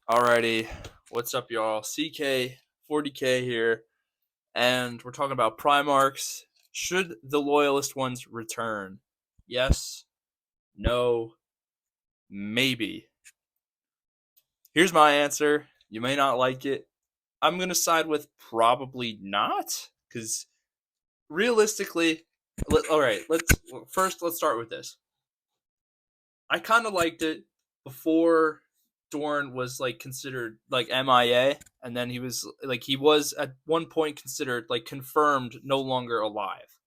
Alrighty, what's up, y'all? CK40K here, and we're talking about primarchs. Should the loyalist ones return? Yes, no, maybe. Here's my answer. You may not like it. I'm gonna side with probably not, because realistically, alright, let's start with this. I kind of liked it before Dorn was like considered like MIA, and then he was at one point considered like confirmed no longer alive.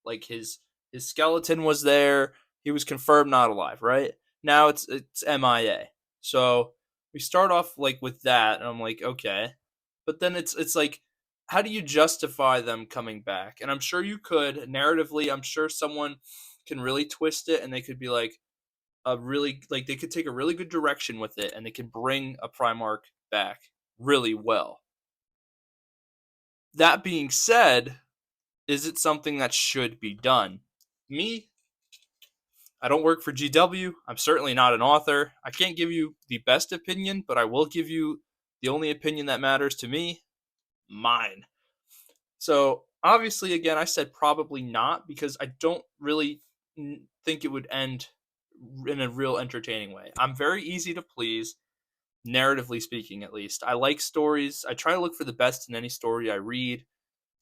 Like his skeleton was there, he was confirmed not alive. Right now it's MIA. So we start off like with that, and I'm like, okay, but then it's like, how do you justify them coming back? And I'm sure you could narratively. I'm sure someone can really twist it, and they could be like, a really like they could take a really good direction with it, and they can bring a Primarch back really well. That being said, is it something that should be done? Me, I don't work for GW. I'm certainly not an author. I can't give you the best opinion, but I will give you the only opinion that matters to me, mine. So, obviously, again, I said probably not because I don't really think it would end in a real entertaining way. I'm very easy to please, narratively speaking, at least. I like stories. I try to look for the best in any story I read.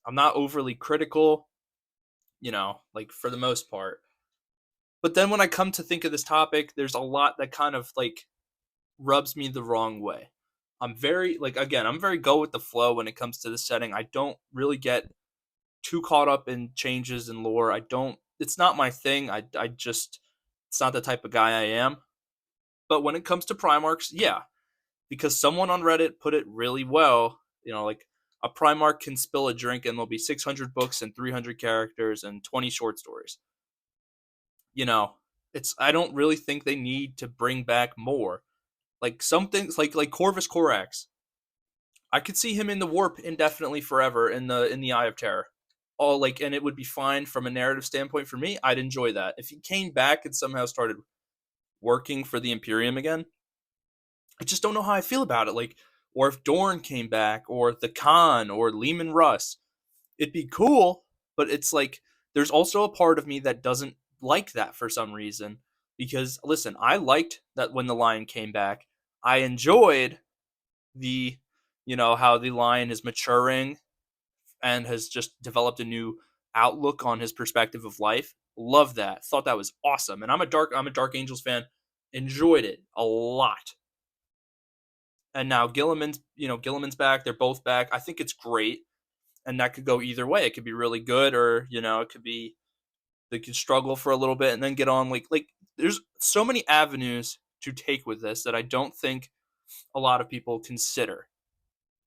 I'm not overly critical, like for the most part. But then when I come to think of this topic, there's a lot that kind of like rubs me the wrong way. I'm very, like, again, I'm very go with the flow when it comes to the setting. I don't really get too caught up in changes in lore. It's not my thing. It's not the type of guy I am. But when it comes to Primarchs, yeah, because someone on Reddit put it really well. Like, a Primarch can spill a drink and there'll be 600 books and 300 characters and 20 short stories. You know, I don't really think they need to bring back more. Like some things, like Corvus Corax, I could see him in the warp indefinitely forever in the Eye of Terror. All like, and it would be fine from a narrative standpoint for me. I'd enjoy that if he came back and somehow started working for the Imperium again. I just don't know how I feel about it. Like, or if Dorn came back, or the Khan, or Lehman Russ, it'd be cool. But it's like there's also a part of me that doesn't like that for some reason. Because listen, I liked that when the Lion came back. I enjoyed the, how the Lion is maturing and has just developed a new outlook on his perspective of life. Love that. Thought that was awesome. And I'm a Dark Angels fan. Enjoyed it a lot. And now Gilliman's back. They're both back. I think it's great, and that could go either way. It could be really good, or it could be they could struggle for a little bit and then get on. Like there's so many avenues to take with this that I don't think a lot of people consider.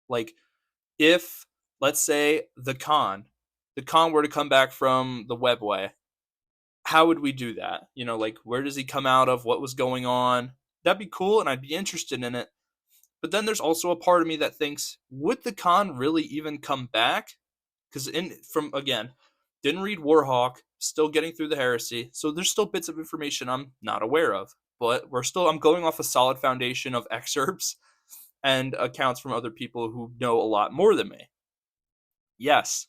Like, if, let's say, the Khan were to come back from the webway, how would we do that? Like, where does he come out of? What was going on? That'd be cool, and I'd be interested in it. But then there's also a part of me that thinks, would the Khan really even come back? Because didn't read Warhawk, still getting through the heresy, so there's still bits of information I'm not aware of. But I'm going off a solid foundation of excerpts and accounts from other people who know a lot more than me. Yes,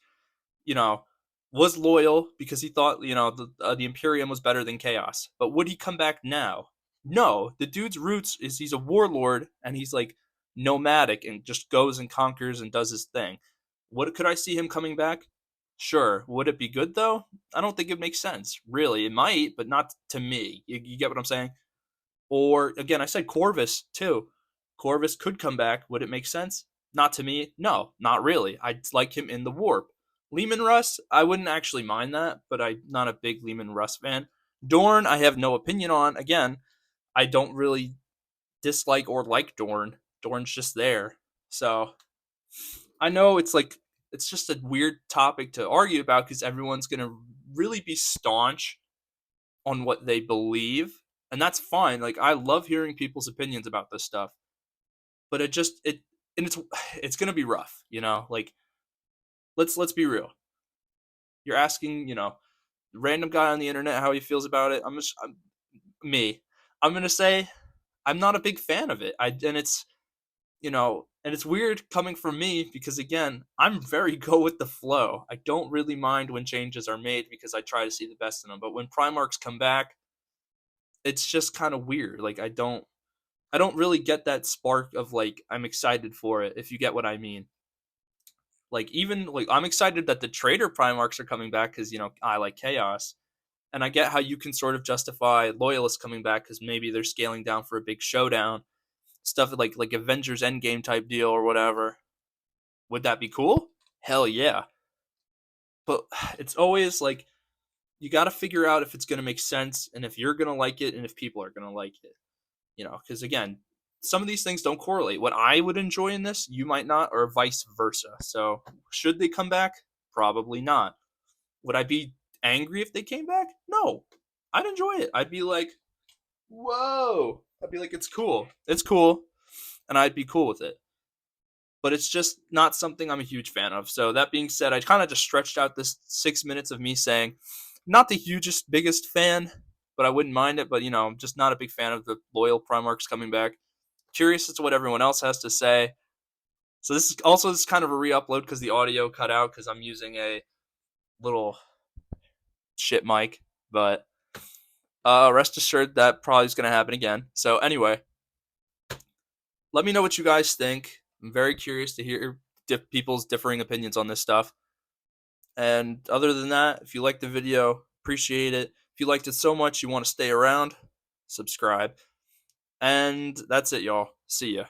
you know, was loyal because he thought the Imperium was better than Chaos. But would he come back now? No, the dude's roots is he's a warlord, and he's like nomadic and just goes and conquers and does his thing. What could I see him coming back? Sure. Would it be good though? I don't think it makes sense. Really, it might, but not to me. You get what I'm saying? Or again, I said Corvus too. Corvus could come back. Would it make sense? Not to me. No, not really. I'd like him in the warp. Lehman Russ, I wouldn't actually mind that, but I'm not a big Lehman Russ fan. Dorn, I have no opinion on. Again, I don't really dislike or like Dorn. Dorn's just there. So I know it's just a weird topic to argue about because everyone's gonna really be staunch on what they believe, and that's fine. Like, I love hearing people's opinions about this stuff, but it's gonna be rough. Like, let's be real. You're asking, random guy on the internet how he feels about it. I'm gonna say I'm not a big fan of it. And and it's weird coming from me because again, I'm very go with the flow. I don't really mind when changes are made because I try to see the best in them. But when Primarchs come back, it's just kind of weird. Like I don't really get that spark of like I'm excited for it, if you get what I mean. Like even like I'm excited that the Trader Primarchs are coming back because I like chaos, and I get how you can sort of justify loyalists coming back because maybe they're scaling down for a big showdown, stuff like Avengers Endgame type deal or whatever. Would that be cool? Hell yeah! But it's always like you got to figure out if it's going to make sense and if you're going to like it and if people are going to like it. Because again, some of these things don't correlate. What I would enjoy in this, you might not, or vice versa. So, should they come back? Probably not. Would I be angry if they came back? No. I'd enjoy it. I'd be like, whoa. I'd be like, it's cool. It's cool. And I'd be cool with it. But it's just not something I'm a huge fan of. So, that being said, I kind of just stretched out this 6 minutes of me saying, not the hugest, biggest fan, but I wouldn't mind it. But, I'm just not a big fan of the loyal Primarchs coming back. Curious as to what everyone else has to say. So this is kind of a re-upload because the audio cut out because I'm using a little shit mic. But rest assured that probably is going to happen again. So anyway, let me know what you guys think. I'm very curious to hear people's differing opinions on this stuff. And other than that, if you liked the video, appreciate it. If you liked it so much you want to stay around, subscribe. And that's it, y'all. See ya.